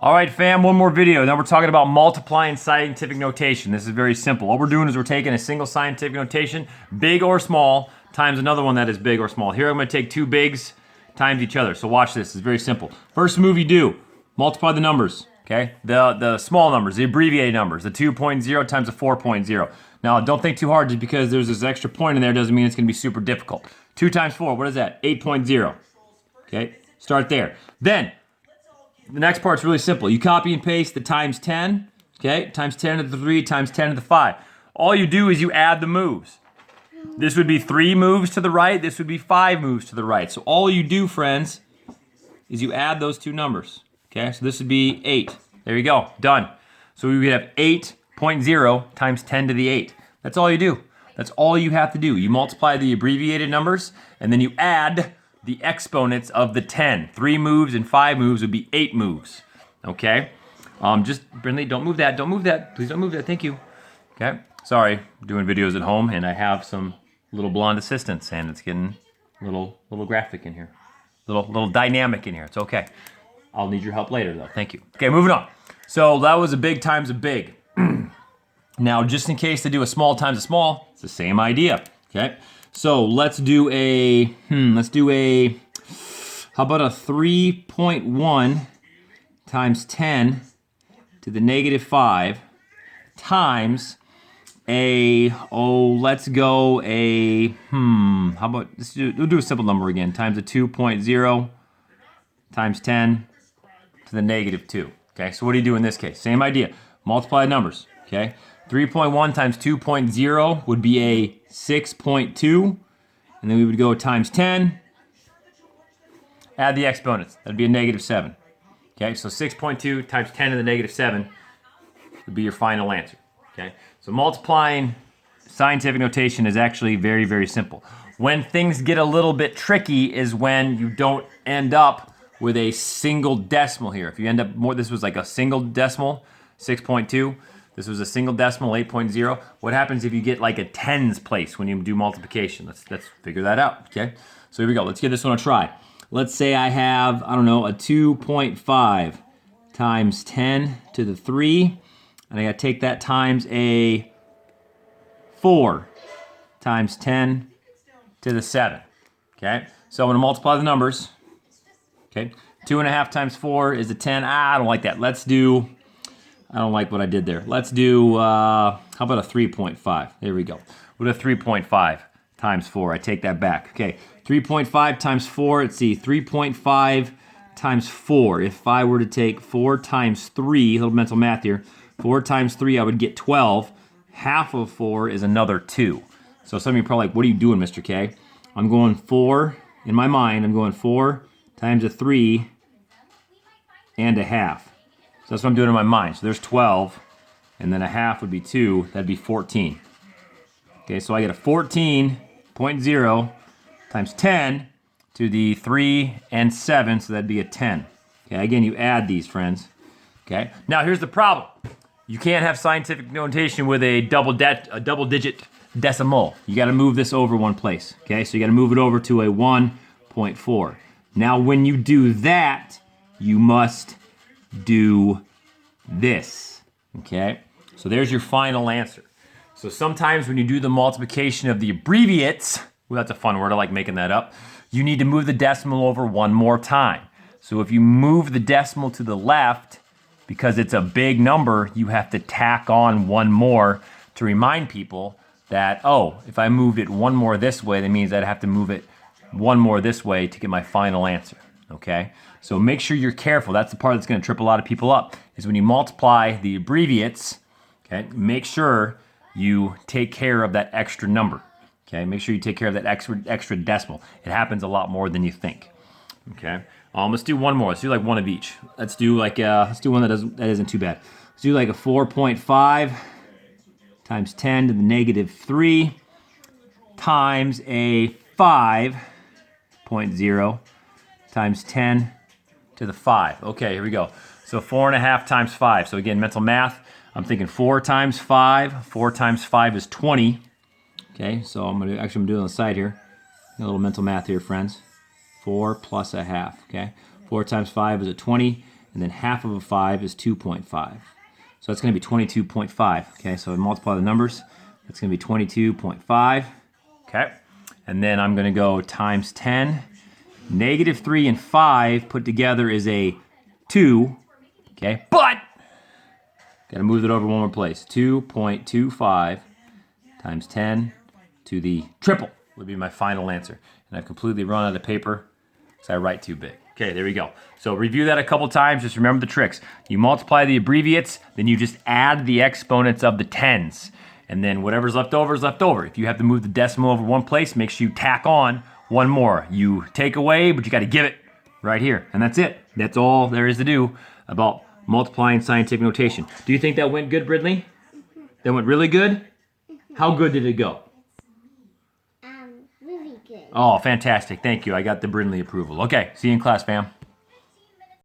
All right, fam, one more video. Now we're talking about multiplying scientific notation. This is very simple. What we're doing is we're taking a single scientific notation, big or small, times another one that is big or small. Here I'm going to take two bigs times each other. So watch this. It's very simple. First move you do, multiply the numbers, okay? The small numbers, the abbreviated numbers, the 2.0 times the 4.0. Now, don't think too hard just because there's this extra point in there doesn't mean it's going to be super difficult. 2 times 4, what is that? 8.0. Okay, start there. Then, the next part's really simple. You copy and paste the times 10, okay? Times 10 to the 3, times 10 to the 5. All you do is you add the moves. This would be 3 moves to the right. This would be 5 moves to the right. So all you do, friends, is you add those two numbers, okay? So this would be 8. There you go, done. So we would have 8.0 times 10 to the 8. That's all you do. That's all you have to do. You multiply the abbreviated numbers, and then you add the exponents of the 10. 3 moves and 5 moves would be 8 moves. Okay? Just, Brindley, don't move that. Don't move that. Please don't move that. Thank you. Okay? Sorry, I'm doing videos at home, and I have some little blonde assistants, and it's getting a little graphic in here. Little dynamic in here. It's okay. I'll need your help later, though. Thank you. Okay, moving on. So that was a big times a big. Now, just in case they do a small times a small, it's the same idea. Okay? So let's do a, how about a 3.1 times 10 to the negative 5 times a, let's go a, how about, we'll do a simple number again, times a 2.0 times 10 to the negative 2. Okay, so what do you do in this case? Same idea, multiply numbers, okay? 3.1 times 2.0 would be a 6.2, and then we would go times 10, add the exponents. That'd be a negative 7. Okay, so 6.2 times 10 to the negative 7 would be your final answer. Okay, so multiplying scientific notation is actually very, very simple. When things get a little bit tricky is when you don't end up with a single decimal here. If you end up more, this was like a single decimal, 6.2. This was a single decimal, 8.0. What happens if you get like a tens place when you do multiplication? Let's figure that out, okay? So here we go. Let's give this one a try. Let's say I have, I don't know, a 2.5 times 10 to the 3. And I got to take that times a 4 times 10 to the 7, okay? So I'm going to multiply the numbers, okay? 2.5 times 4 is a 10. I don't like that. Let's do... I don't like what I did there. Let's do, how about a 3.5? There we go. What a 3.5 times 4? I take that back. Okay, 3.5 times 4, let's see, 3.5 times 4. If I were to take 4 times 3, a little mental math here, 4 times 3, I would get 12. Half of 4 is another 2. So some of you are probably like, what are you doing, Mr. K? I'm going 4, in my mind, I'm going 4 times a 3 and a half. So that's what I'm doing in my mind. So there's 12, and then a half would be 2. That'd be 14. Okay, so I get a 14.0 times 10 to the 3 and 7, so that'd be a 10. Okay, again, you add these, friends. Okay, now here's the problem. You can't have scientific notation with a double-digit decimal. You got to move this over one place. Okay, so you got to move it over to a 1.4. Now, when you do that, you must do this, okay? So there's your final answer. So sometimes when you do the multiplication of the abbreviates, well, that's a fun word, I like making that up, you need to move the decimal over one more time. So if you move the decimal to the left, because it's a big number, you have to tack on one more to remind people that, oh, if I moved it one more this way, that means I'd have to move it one more this way to get my final answer. Okay, so make sure you're careful. That's the part that's going to trip a lot of people up, is when you multiply the abbreviates, okay, make sure you take care of that extra number. Okay, make sure you take care of that extra decimal. It happens a lot more than you think. Okay, let's do one more. Let's do like one of each. Let's do like, let's do one that isn't too bad. Let's do like a 4.5 times 10 to the negative 3 times a 5.0 times 10 to the 5. Okay, here we go. So 4.5 times 5. So again, mental math. I'm thinking 4 times 5. 4 times 5 is 20. Okay, so I'm doing it on the side here. A little mental math here, friends. 4 plus a half, okay? 4 times 5 is a 20. and then half of a 5 is 2.5. So that's going to be 22.5. Okay, so I multiply the numbers. That's going to be 22.5. Okay, and then I'm going to go times 10. Negative 3 and 5 put together is a 2. Okay, but got to move it over one more place. 2.25 times 10 to the triple would be my final answer. And I've completely run out of paper because I write too big. Okay, there we go. So review that a couple times. Just remember the tricks. You multiply the abbreviates, then you just add the exponents of the tens. And then whatever's left over is left over. If you have to move the decimal over one place, make sure you tack on one more. You take away, but you got to give it right here. And that's it. That's all there is to do about multiplying scientific notation. Do you think that went good, Bridley? That went really good? How good did it go? Really good. Oh, fantastic. Thank you. I got the Brindley approval. Okay, see you in class, fam.